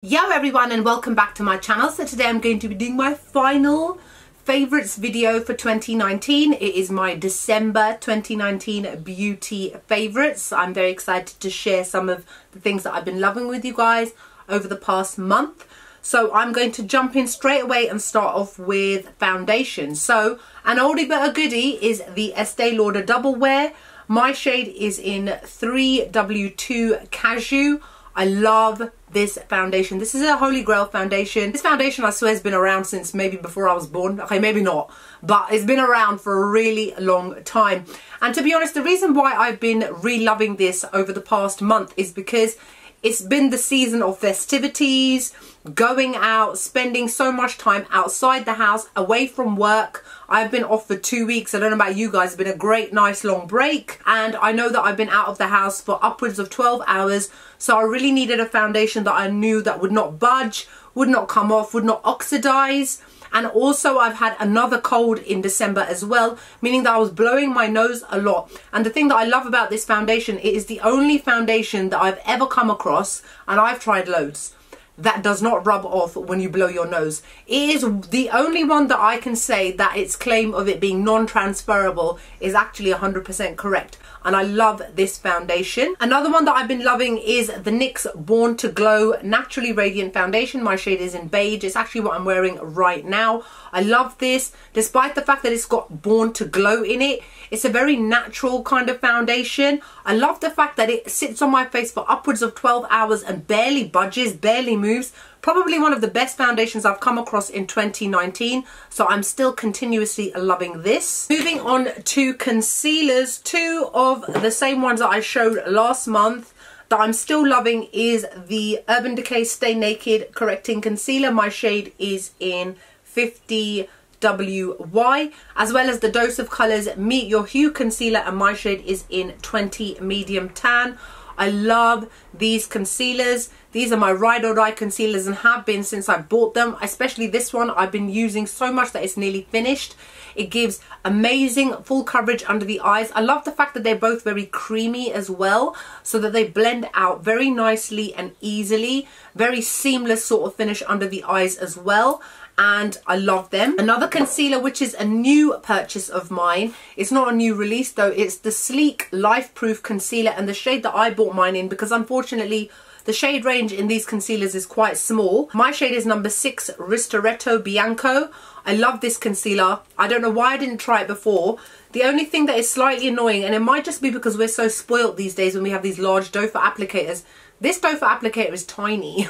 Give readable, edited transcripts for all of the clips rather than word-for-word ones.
Yo everyone, and welcome back to my channel. So today I'm going to be doing my final favorites video for 2019. It is my December 2019 beauty favorites. I'm very excited to share some of the things that I've been loving with you guys over the past month. So I'm going to jump in straight away and start off with foundation. So an oldie but a goodie is the Estee Lauder Double Wear. My shade is in 3W2 Cashew. I love this foundation. This is a holy grail foundation. This foundation, I swear, has been around since maybe before I was born. Okay, maybe not, but it's been around for a really long time. And to be honest, the reason why I've been re-loving this over the past month is because it's been the season of festivities, going out, spending so much time outside the house, away from work. I've been off for 2 weeks. I don't know about you guys. It's been a great, nice, long break. And I know that I've been out of the house for upwards of 12 hours. So I really needed a foundation that I knew that would not budge, would not come off, would not oxidize. And also I've had another cold in December as well, meaning that I was blowing my nose a lot. And the thing that I love about this foundation, it is the only foundation that I've ever come across, and I've tried loads, that does not rub off when you blow your nose. It is the only one that I can say that its claim of it being non-transferable is actually 100% correct. And I love this foundation. Another one that I've been loving is the NYX Born To Glow Naturally Radiant Foundation. My shade is in Beige. It's actually what I'm wearing right now. I love this, despite the fact that it's got Born To Glow in it. It's a very natural kind of foundation. I love the fact that it sits on my face for upwards of 12 hours and barely budges, barely moves. Probably one of the best foundations I've come across in 2019. So I'm still continuously loving this. Moving on to concealers, two of the same ones that I showed last month that I'm still loving is the Urban Decay Stay Naked Correcting Concealer. My shade is in 50WY, as well as the Dose of Colours Meet Your Hue Concealer, and my shade is in 20 Medium Tan. I love these concealers. These are my ride or die concealers and have been since I bought them. Especially this one I've been using so much that it's nearly finished. It gives amazing full coverage under the eyes. I love the fact that they're both very creamy as well, so that they blend out very nicely and easily. Very seamless sort of finish under the eyes as well. And I love them. Another concealer, which is a new purchase of mine, it's not a new release though, it's the Sleek Lifeproof Concealer, and the shade that I bought mine in, because unfortunately the shade range in these concealers is quite small. My shade is number 6, Ristretto Bianco. I love this concealer. I don't know why I didn't try it before. The only thing that is slightly annoying, and it might just be because we're so spoilt these days when we have these large doe foot applicators, this doe foot applicator is tiny.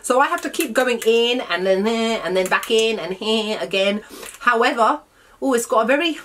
So I have to keep going in and then there and then back in and here again. However, oh, it's got a very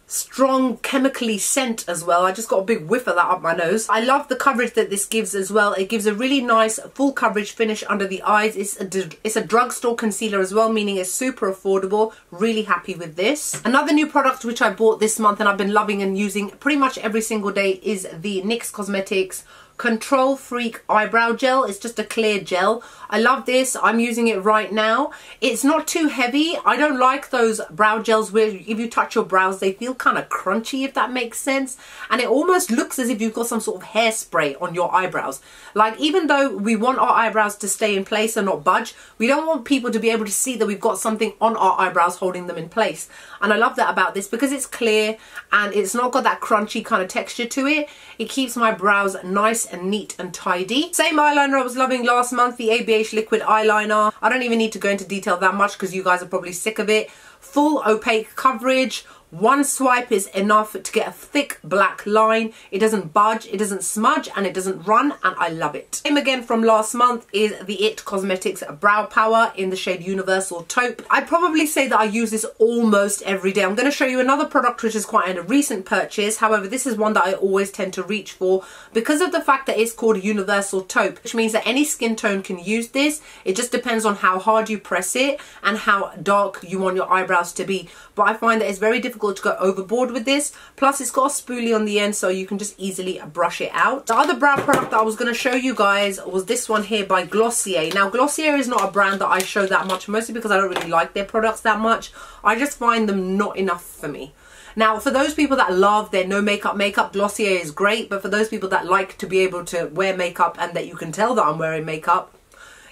strong chemically scent as well. I just got a big whiff of that up my nose. I love the coverage that this gives as well. It gives a really nice full coverage finish under the eyes. It's a drugstore concealer as well, meaning it's super affordable. Really happy with this. Another new product which I bought this month and I've been loving and using pretty much every single day is the NYX Cosmetics Control Freak Eyebrow Gel. It's just a clear gel. I love this. I'm using it right now. It's not too heavy. I don't like those brow gels where if you touch your brows they feel kind of crunchy, if that makes sense. And it almost looks as if you've got some sort of hairspray on your eyebrows. Like, even though we want our eyebrows to stay in place and not budge, we don't want people to be able to see that we've got something on our eyebrows holding them in place. And I love that about this because it's clear and it's not got that crunchy kind of texture to it. It keeps my brows nice and neat and tidy. Same eyeliner I was loving last month, the ABH Liquid Eyeliner. I don't even need to go into detail that much because you guys are probably sick of it. Full opaque coverage. One swipe is enough to get a thick black line. It doesn't budge, it doesn't smudge, and it doesn't run, and I love it. Same again from last month is the IT Cosmetics Brow Power in the shade Universal Taupe. I'd probably say that I use this almost every day. I'm going to show you another product which is quite a recent purchase. However, this is one that I always tend to reach for because of the fact that it's called Universal Taupe, which means that any skin tone can use this. It just depends on how hard you press it and how dark you want your eyebrows to be. But I find that it's very difficult to go overboard with this. Plus it's got a spoolie on the end so you can just easily brush it out. The other brow product that I was going to show you guys was this one here by Glossier. Now Glossier is not a brand that I show that much, mostly because I don't really like their products that much. I just find them not enough for me. Now, for those people that love their no makeup, Glossier is great. But for those people that like to be able to wear makeup and that you can tell that I'm wearing makeup,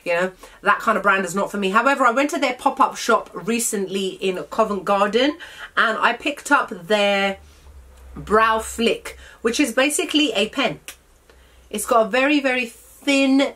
You know, that kind of brand is not for me. However, I went to their pop-up shop recently in Covent Garden and I picked up their Brow Flick, which is basically a pen. It's got a very, very thin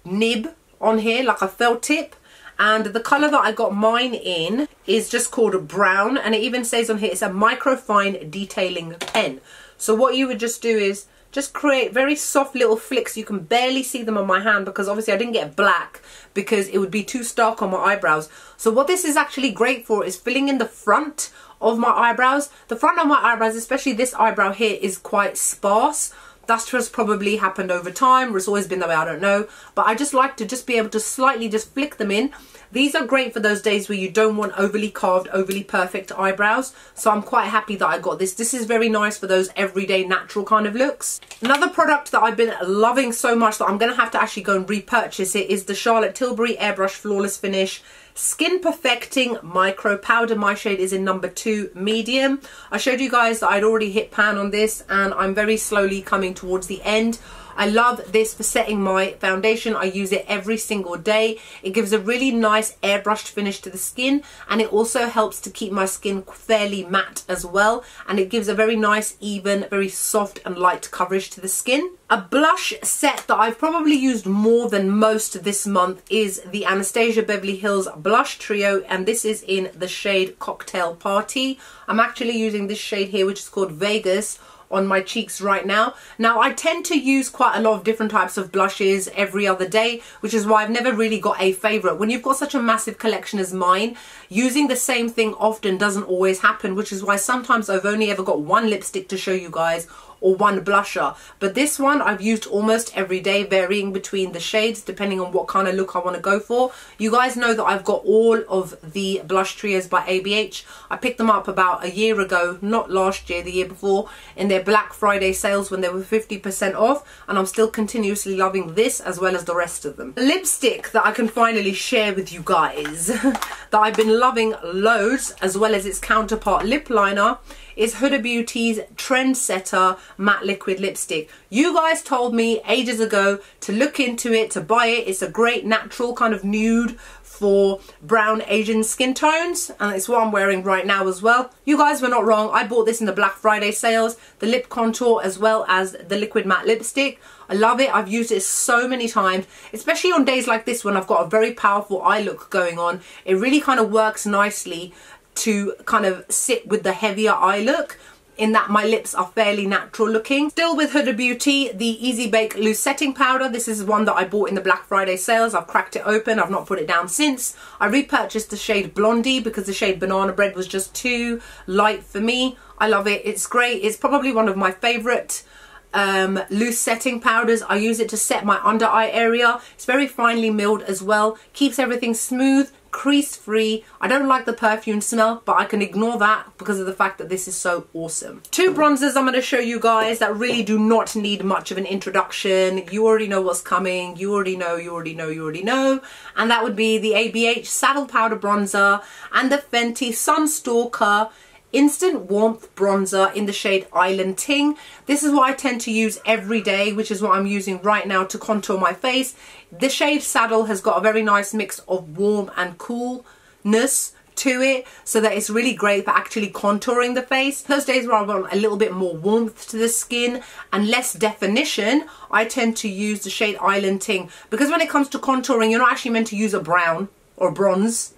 nib on here, like a felt tip. And the colour that I got mine in is just called brown. And it even says on here, it's a microfine detailing pen. So what you would just do is just create very soft little flicks. You can barely see them on my hand because obviously I didn't get black because it would be too stark on my eyebrows. So what this is actually great for is filling in the front of my eyebrows. The front of my eyebrows, especially this eyebrow here, is quite sparse. That's just probably happened over time, or it's always been that way, I don't know. But I just like to just be able to slightly just flick them in. These are great for those days where you don't want overly carved, overly perfect eyebrows. So I'm quite happy that I got this. This is very nice for those everyday natural kind of looks. Another product that I've been loving so much that I'm going to have to actually go and repurchase it is the Charlotte Tilbury Airbrush Flawless Finish Skin Perfecting Micro Powder. My shade is in number 2 medium. I showed you guys that I'd already hit pan on this and I'm very slowly coming towards the end. I love this for setting my foundation. I use it every single day. It gives a really nice airbrushed finish to the skin, and it also helps to keep my skin fairly matte as well, and it gives a very nice, even, very soft and light coverage to the skin. A blush set that I've probably used more than most this month is the Anastasia Beverly Hills Blush Trio, and this is in the shade Cocktail Party. I'm actually using this shade here, which is called Vegas, on my cheeks right now. Now, I tend to use quite a lot of different types of blushes every other day, which is why I've never really got a favorite. When you've got such a massive collection as mine, using the same thing often doesn't always happen, which is why sometimes I've only ever got one lipstick to show you guys, or one blusher. But this one I've used almost every day, varying between the shades depending on what kind of look I want to go for. You guys know that I've got all of the blush trios by ABH. I picked them up about a year ago, not last year, the year before, in their Black Friday sales when they were 50% off, and I'm still continuously loving this as well as the rest of them. A lipstick that I can finally share with you guys that I've been loving loads, as well as its counterpart lip liner, is Huda Beauty's Trendsetter Matte Liquid Lipstick. You guys told me ages ago to look into it, to buy it. It's a great natural kind of nude for brown Asian skin tones, and it's what I'm wearing right now as well. You guys were not wrong. I bought this in the Black Friday sales, the lip contour as well as the liquid matte lipstick. I love it. I've used it so many times, especially on days like this when I've got a very powerful eye look going on. It really kind of works nicely to kind of sit with the heavier eye look, in that my lips are fairly natural looking. Still with Huda Beauty, the Easy Bake Loose Setting Powder. This is one that I bought in the Black Friday sales. I've cracked it open. I've not put it down since. I repurchased the shade Blondie because the shade Banana Bread was just too light for me. I love it. It's great. It's probably one of my favourite loose setting powders. I use it to set my under eye area. It's very finely milled as well. Keeps everything smooth, crease free. I don't like the perfume smell, but I can ignore that because of the fact that this is so awesome. Two bronzers I'm going to show you guys that really do not need much of an introduction. You already know what's coming. You already know, you already know, you already know. And that would be the ABH Saddle Powder Bronzer and the Fenty Sunstalker Instant Warmth Bronzer in the shade Island Ting. This is what I tend to use every day, which is what I'm using right now to contour my face. The shade Saddle has got a very nice mix of warm and coolness to it, so that it's really great for actually contouring the face. Those days where I want a little bit more warmth to the skin and less definition, I tend to use the shade Island Ting, because when it comes to contouring, you're not actually meant to use a brown or bronze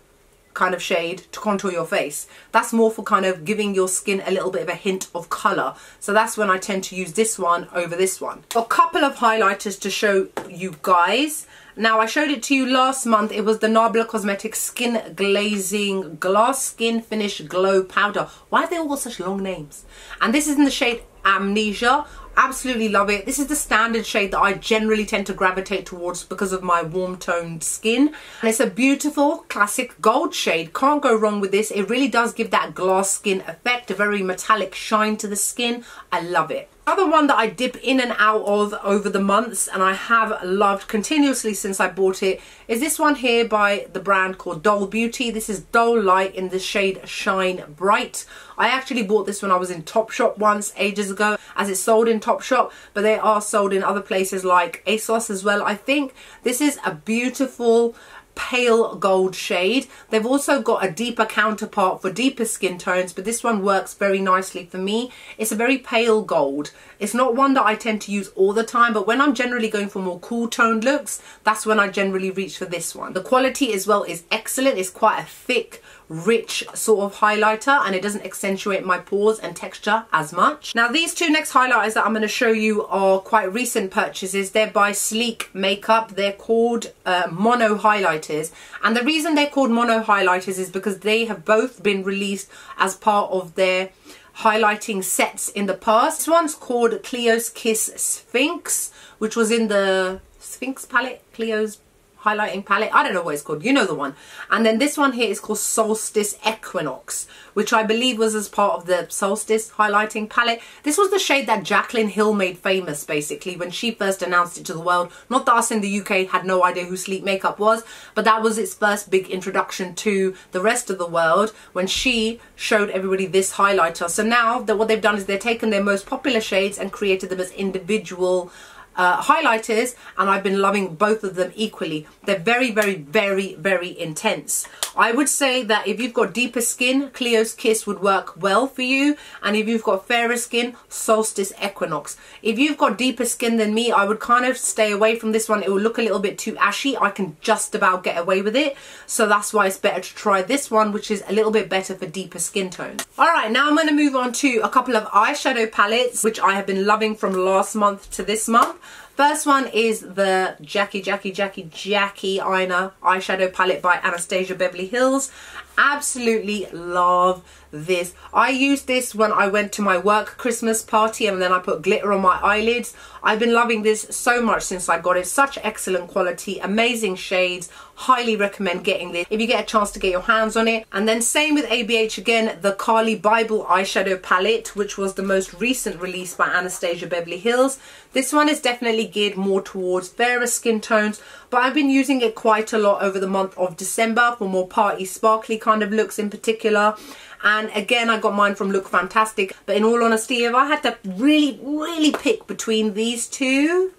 kind of shade to contour your face. That's more for kind of giving your skin a little bit of a hint of colour. So that's when I tend to use this one over this one. A couple of highlighters to show you guys. Now, I showed it to you last month. It was the Nabla Cosmetics Skin Glazing Glass Skin Finish Glow Powder. Why have they all got such long names? And this is in the shade Amnesia. Absolutely love it. This is the standard shade that I generally tend to gravitate towards because of my warm toned skin, and it's a beautiful classic gold shade. Can't go wrong with this. It really does give that glass skin effect, a very metallic shine to the skin. I love it. Another one that I dip in and out of over the months, and I have loved continuously since I bought it, is this one here by the brand called Doll Beauty. This is Doll Light in the shade Shine Bright. I actually bought this when I was in Topshop once, ages ago, as it's sold in Topshop, but they are sold in other places like ASOS as well, I think. This is a beautiful pale gold shade. They've also got a deeper counterpart for deeper skin tones, but this one works very nicely for me. It's a very pale gold. It's not one that I tend to use all the time, but when I'm generally going for more cool toned looks, that's when I generally reach for this one. The quality as well is excellent. It's quite a thick, rich sort of highlighter, and it doesn't accentuate my pores and texture as much. Now these two next highlighters that I'm going to show you are quite recent purchases. They're by Sleek Makeup. They're called mono highlighters, and the reason they're called mono highlighters is because they have both been released as part of their highlighting sets in the past. This one's called Cleo's Kiss Sphinx, which was in the Sphinx palette, Cleo's highlighting palette, I don't know what it's called, you know the one. And then this one here is called Solstice Equinox, which I believe was as part of the Solstice highlighting palette. This was the shade that Jaclyn Hill made famous basically when she first announced it to the world. Not that us in the UK had no idea who Sleek Makeup was, but that was its first big introduction to the rest of the world when she showed everybody this highlighter. So now that what they've done is they've taken their most popular shades and created them as individual highlighters, and I've been loving both of them equally. They're very, very, very, very intense. I would say that if you've got deeper skin, Cleo's Kiss would work well for you, and if you've got fairer skin, Solstice Equinox. If you've got deeper skin than me, I would kind of stay away from this one. It will look a little bit too ashy. I can just about get away with it, so that's why it's better to try this one, which is a little bit better for deeper skin tones. Alright, now I'm going to move on to a couple of eyeshadow palettes which I have been loving from last month to this month. First one is the Jackie Aina eyeshadow palette by Anastasia Beverly Hills. Absolutely love this. I used this when I went to my work Christmas party, and then I put glitter on my eyelids. I've been loving this so much since I got it. Such excellent quality, amazing shades. Highly recommend getting this if you get a chance to get your hands on it. And then same with ABH again, the Carly Bible eyeshadow palette, which was the most recent release by Anastasia Beverly Hills. This one is definitely geared more towards fairer skin tones, but I've been using it quite a lot over the month of December for more party sparkly kind of looks in particular. And again, I got mine from Look Fantastic, but in all honesty, if I had to really pick between these two,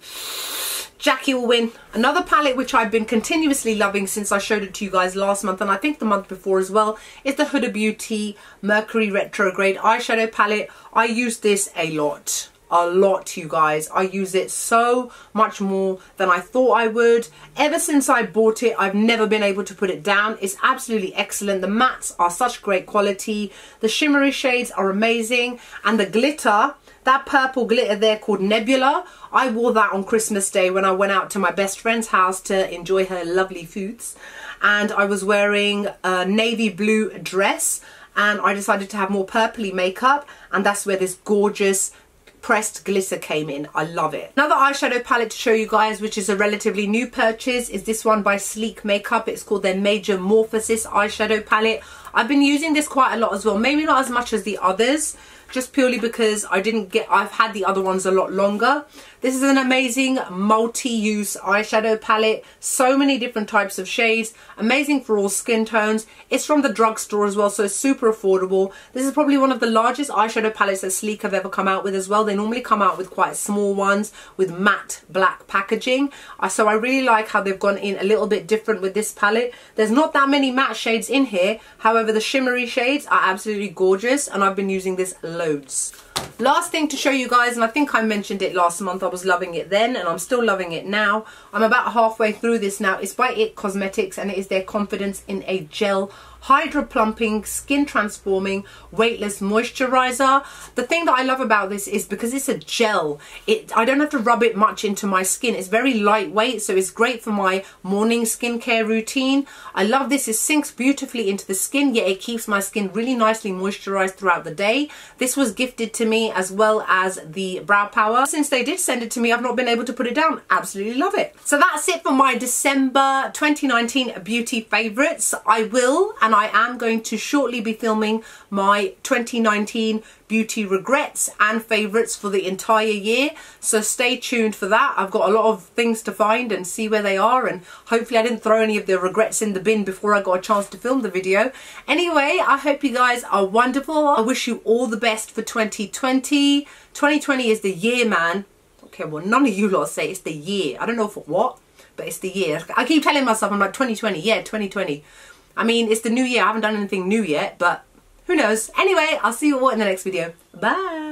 Jackie will win. Another palette which I've been continuously loving since I showed it to you guys last month, and I think the month before as well, is the Huda Beauty Mercury Retrograde eyeshadow palette. I use this a lot, you guys. I use it so much more than I thought I would. Ever since I bought it, I've never been able to put it down. It's absolutely excellent. The mattes are such great quality. The shimmery shades are amazing, and the glitter, that purple glitter there called Nebula, I wore that on Christmas Day when I went out to my best friend's house to enjoy her lovely foods, and I was wearing a navy blue dress, and I decided to have more purpley makeup, and that's where this gorgeous pressed glitter came in. I love it. Another eyeshadow palette to show you guys, which is a relatively new purchase, is this one by Sleek Makeup. It's called their Major Morphosis eyeshadow palette. I've been using this quite a lot as well, maybe not as much as the others, just purely because I've had the other ones a lot longer. This is an amazing multi-use eyeshadow palette. So many different types of shades. Amazing for all skin tones. It's from the drugstore as well, so it's super affordable. This is probably one of the largest eyeshadow palettes that Sleek have ever come out with as well. They normally come out with quite small ones with matte black packaging. So I really like how they've gone in a little bit different with this palette. There's not that many matte shades in here. However, the shimmery shades are absolutely gorgeous, and I've been using this loads. Last thing to show you guys, and I think I mentioned it last month, I was loving it then and I'm still loving it now. I'm about halfway through this now. It's by IT Cosmetics, and it is their Confidence in a Gel Hydro Plumping Skin Transforming Weightless Moisturizer. The thing that I love about this is because it's a gel, I don't have to rub it much into my skin. It's very lightweight, so it's great for my morning skincare routine. I love this. It sinks beautifully into the skin, yet it keeps my skin really nicely moisturized throughout the day. This was gifted to to me, as well as the Brow Power. Since they did send it to me, I've not been able to put it down. Absolutely love it. So that's it for my December 2019 beauty favourites. I will, and I am going to shortly be filming my 2019 beauty regrets and favourites for the entire year, so stay tuned for that. I've got a lot of things to find and see where they are, and hopefully I didn't throw any of the regrets in the bin before I got a chance to film the video. Anyway, I hope you guys are wonderful. I wish you all the best for 2020. 2020 is the year, man. Okay, well, none of you lot say it's the year. I don't know for what, but it's the year. I keep telling myself, I'm like, 2020, yeah, 2020. I mean, it's the new year. I haven't done anything new yet, but who knows? Anyway, I'll see you all in the next video. Bye.